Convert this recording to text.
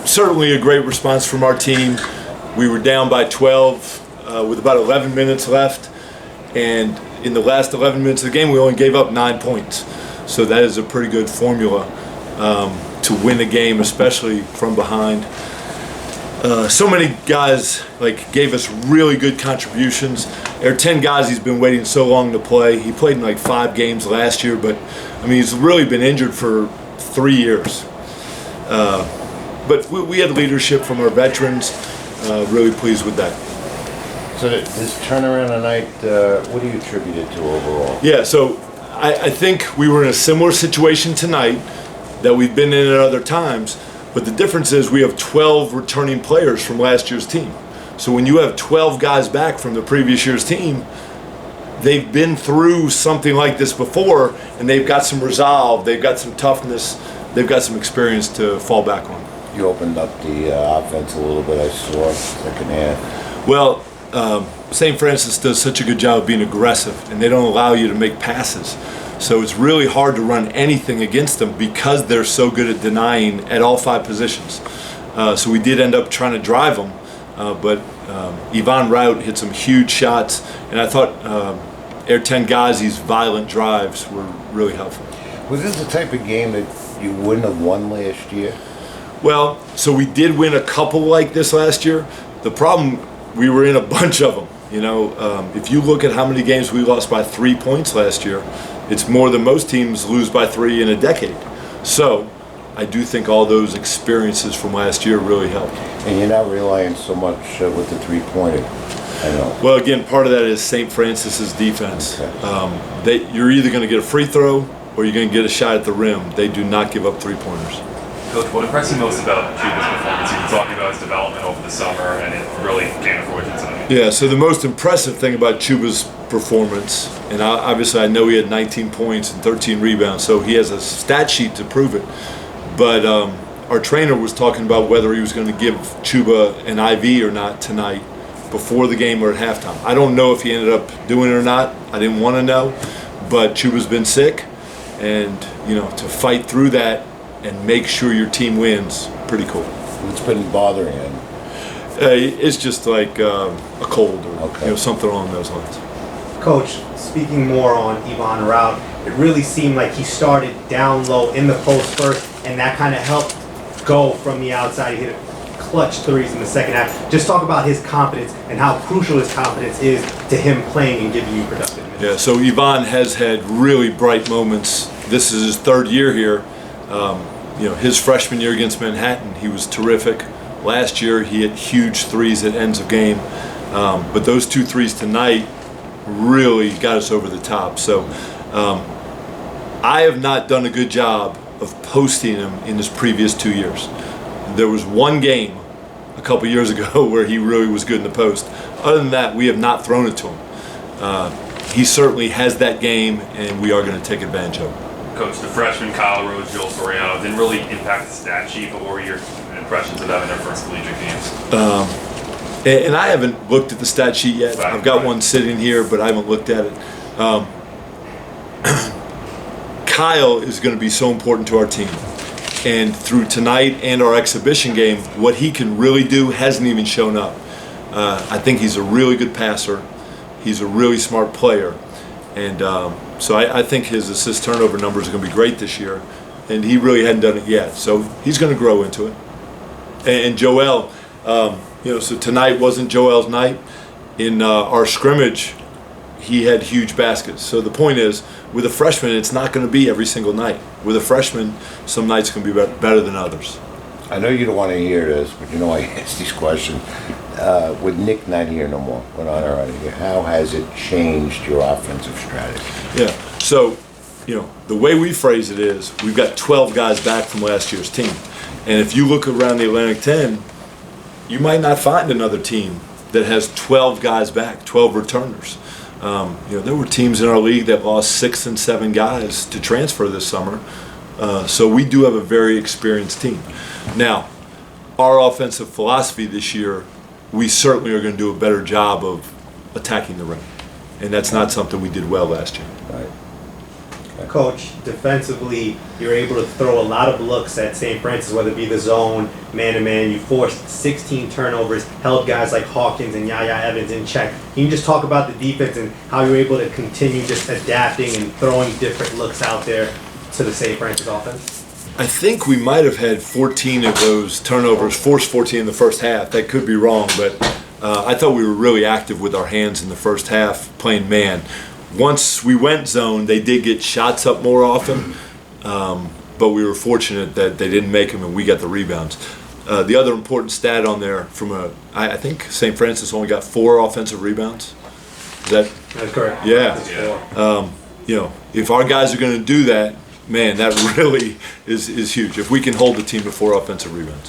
certainly a great response from our team. We were down by 12 with about 11 minutes left, and in the last 11 minutes of the game, we only gave up 9 points. So that is a pretty good formula to win a game, especially from behind. So many guys gave us really good contributions. There are 10 guys he's been waiting so long to play. He played in 5 games last year, but he's really been injured for 3 years. But we had leadership from our veterans. Really pleased with that. So this turnaround tonight, what do you attribute it to overall? Yeah, so I think we were in a similar situation tonight that we've been in at other times, but the difference is we have 12 returning players from last year's team. So when you have 12 guys back from the previous year's team, they've been through something like this before, and they've got some resolve, they've got some toughness, they've got some experience to fall back on. You opened up the offense a little bit, I saw, second half. Well, St. Francis does such a good job of being aggressive, and they don't allow you to make passes. So it's really hard to run anything against them because they're so good at denying at all 5 positions. So we did end up trying to drive them, but Ivan Rout hit some huge shots, and I thought Air 10 Ghazi's violent drives were really helpful. Was this the type of game that you wouldn't have won last year? Well, so we did win a couple like this last year. The problem, we were in a bunch of them. If you look at how many games we lost by 3 points last year, it's more than most teams lose by 3 in a decade. So I do think all those experiences from last year really helped. And you're not relying so much with the three-pointer, I know. Well, again, part of that is St. Francis's defense. Okay. You're either going to get a free throw or you're going to get a shot at the rim. They do not give up three-pointers. Coach, what impressed you most about Chuba's performance? You were talking about his development over the summer, and it really came to fruition tonight. Yeah, so the most impressive thing about Chuba's performance, and obviously I know he had 19 points and 13 rebounds, so he has a stat sheet to prove it. But our trainer was talking about whether he was going to give Chuba an IV or not tonight, before the game or at halftime. I don't know if he ended up doing it or not. I didn't want to know, but Chuba's been sick, and to fight through that and make sure your team wins, pretty cool. What's been bothering him? It's just like a cold or something along those lines. Coach, speaking more on Ivan Rout, it really seemed like he started down low in the post first, and that kind of helped go from the outside. He hit a clutch threes in the second half. Just talk about his confidence and how crucial his confidence is to him playing and giving you productive minutes. Yeah, so Ivan has had really bright moments. This is his 3rd year here. His freshman year against Manhattan, he was terrific. Last year, he hit huge threes at ends of game. But those 2 threes tonight really got us over the top. So I have not done a good job of posting him in his previous 2 years. There was one game a couple years ago where he really was good in the post. Other than that, we have not thrown it to him. He certainly has that game, and we are going to take advantage of it. Coach, the freshman Kyle Rose, Joel Soriano didn't really impact the stat sheet, but what were your impressions of them in their first collegiate games? And I haven't looked at the stat sheet yet. I've got one sitting here, but I haven't looked at it. Kyle is going to be so important to our team. And through tonight and our exhibition game, what he can really do hasn't even shown up. I think he's a really good passer. He's a really smart player. And so I think his assist turnover numbers are going to be great this year. And he really hadn't done it yet. So he's going to grow into it. And Joel, so tonight wasn't Joel's night. In our scrimmage, he had huge baskets. So the point is, with a freshman, it's not going to be every single night. With a freshman, some nights can be better than others. I know you don't want to hear this, but I ask these questions. With Nick not here no more, how has it changed your offensive strategy? Yeah, so, the way we phrase it is, we've got 12 guys back from last year's team. And if you look around the Atlantic 10, you might not find another team that has 12 guys back, 12 returners. There were teams in our league that lost 6 and 7 guys to transfer this summer. So we do have a very experienced team. Now, our offensive philosophy this year, we certainly are going to do a better job of attacking the rim. And that's not something we did well last year. Right. Coach, defensively, you're able to throw a lot of looks at St. Francis, whether it be the zone, man-to-man. You forced 16 turnovers, held guys like Hawkins and Yaya Evans in check. Can you just talk about the defense and how you're able to continue just adapting and throwing different looks out there to the St. Francis offense? I think we might have had 14 of those turnovers, forced 14 in the first half. That could be wrong, but I thought we were really active with our hands in the first half, playing man. Once we went zone, they did get shots up more often, but we were fortunate that they didn't make them and we got the rebounds. The other important stat on there I think St. Francis only got 4 offensive rebounds. That's correct. Yeah. That's If our guys are going to do that, man, that really is huge. If we can hold the team to 4 offensive rebounds.